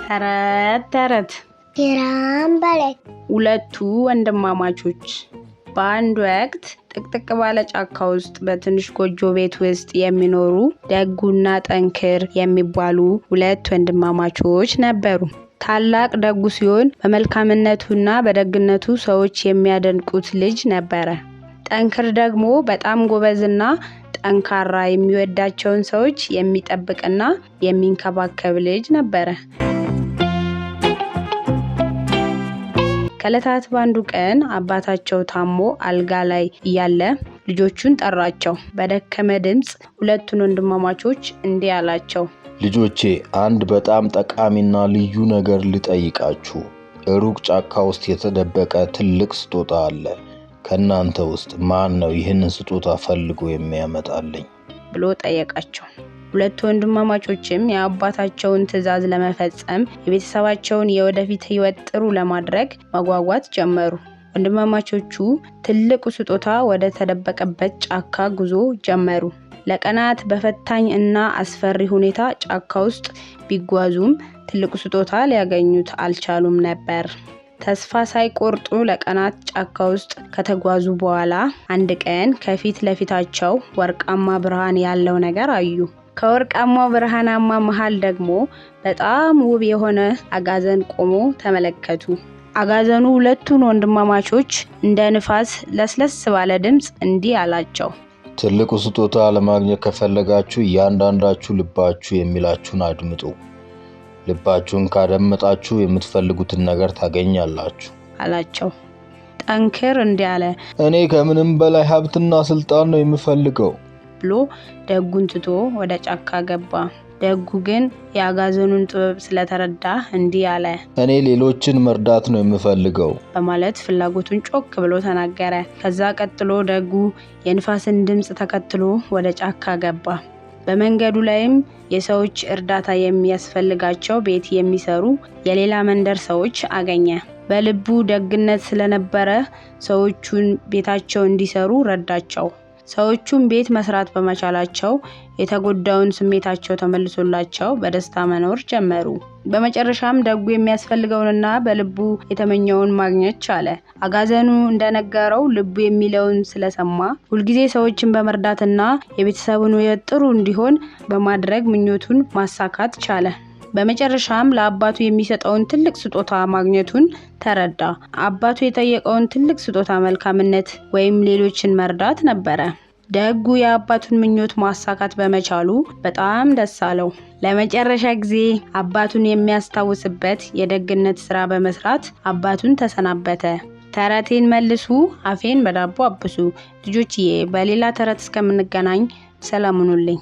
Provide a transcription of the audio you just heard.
ተረት ግራምበለት ሁለቱ ወንድማማቾች በአንድ ወቅት ጥቅጥቅ ባለ ጫካ ውስጥ በትንሽ ጎጆ ቤት ውስጥ የሚኖሩ ደጉና ጠንክር የሚባሉ ሁለት ወንድማማቾች ነበሩ። ታላቅ ደጉ ሲሆን በመልካምነቱና በደግነቱ ሰዎች የሚያደንቁት ልጅ ነበረ። ጠንክር ደግሞ በጣም ጎበዝና ጠንካራ የሚወዳቸውን ሰዎች የሚጠብቅና የሚንከባከብ ልጅ ነበረ። ከዕለታት ባንዱ ቀን አባታቸው ታሞ አልጋ ላይ እያለ ልጆቹን ጠራቸው። በደከመ ድምጽ ሁለቱን ወንድማማቾች እንዲህ አላቸው። ልጆቼ አንድ በጣም ጠቃሚና ልዩ ነገር ልጠይቃችሁ። ሩቅ ጫካ ውስጥ የተደበቀ ትልቅ ስጦታ አለ። ከናንተ ውስጥ ማን ነው ይህንን ስጦታ ፈልጎ የሚያመጣልኝ ብሎ ጠየቃቸው። ሁለቱ ወንድማማቾችም የአባታቸውን ትዕዛዝ ለመፈጸም የቤተሰባቸውን የወደፊት ህይወት ጥሩ ለማድረግ መጓጓት ጀመሩ። ወንድማማቾቹ ትልቁ ስጦታ ወደ ተደበቀበት ጫካ ጉዞ ጀመሩ። ለቀናት በፈታኝ እና አስፈሪ ሁኔታ ጫካ ውስጥ ቢጓዙም ትልቁ ስጦታ ሊያገኙት አልቻሉም ነበር። ተስፋ ሳይቆርጡ ለቀናት ጫካ ውስጥ ከተጓዙ በኋላ አንድ ቀን ከፊት ለፊታቸው ወርቃማ ብርሃን ያለው ነገር አዩ። ከወርቃማው ብርሃናማ መሃል ደግሞ በጣም ውብ የሆነ አጋዘን ቆሞ ተመለከቱ። አጋዘኑ ሁለቱን ወንድማማቾች እንደ ንፋስ ለስለስ ባለ ድምጽ እንዲህ አላቸው። ትልቁ ስጦታ ለማግኘት ከፈለጋችሁ እያንዳንዳችሁ ልባችሁ የሚላችሁን አድምጡ። ልባችሁን ካደመጣችሁ የምትፈልጉትን ነገር ታገኛላችሁ አላቸው። ጠንክር እንዲህ አለ። እኔ ከምንም በላይ ሀብትና ስልጣን ነው የምፈልገው ብሎ ደጉን ትቶ ወደ ጫካ ገባ። ደጉ ግን የአጋዘኑን ጥበብ ስለተረዳ እንዲህ አለ። እኔ ሌሎችን መርዳት ነው የምፈልገው በማለት ፍላጎቱን ጮክ ብሎ ተናገረ። ከዛ ቀጥሎ ደጉ የንፋስን ድምጽ ተከትሎ ወደ ጫካ ገባ። በመንገዱ ላይም የሰዎች እርዳታ የሚያስፈልጋቸው ቤት የሚሰሩ የሌላ መንደር ሰዎች አገኘ። በልቡ ደግነት ስለነበረ ሰዎቹን ቤታቸው እንዲሰሩ ረዳቸው። ሰዎቹም ቤት መስራት በመቻላቸው የተጎዳውን ስሜታቸው ተመልሶላቸው በደስታ መኖር ጀመሩ። በመጨረሻም ደጉ የሚያስፈልገውንና በልቡ የተመኘውን ማግኘት ቻለ። አጋዘኑ እንደነገረው ልቡ የሚለውን ስለሰማ ሁልጊዜ ሰዎችን በመርዳትና የቤተሰቡን ሕይወት ጥሩ እንዲሆን በማድረግ ምኞቱን ማሳካት ቻለ። በመጨረሻም ለአባቱ የሚሰጠውን ትልቅ ስጦታ ማግኘቱን ተረዳ። አባቱ የጠየቀውን ትልቅ ስጦታ መልካምነት ወይም ሌሎችን መርዳት ነበረ። ደጉ የአባቱን ምኞት ማሳካት በመቻሉ በጣም ደስ አለው። ለመጨረሻ ጊዜ አባቱን የሚያስታውስበት የደግነት ስራ በመስራት አባቱን ተሰናበተ። ተረቴን መልሱ፣ አፌን በዳቦ አብሱ። ልጆችዬ፣ በሌላ ተረት እስከምንገናኝ ሰላም ሁኑልኝ።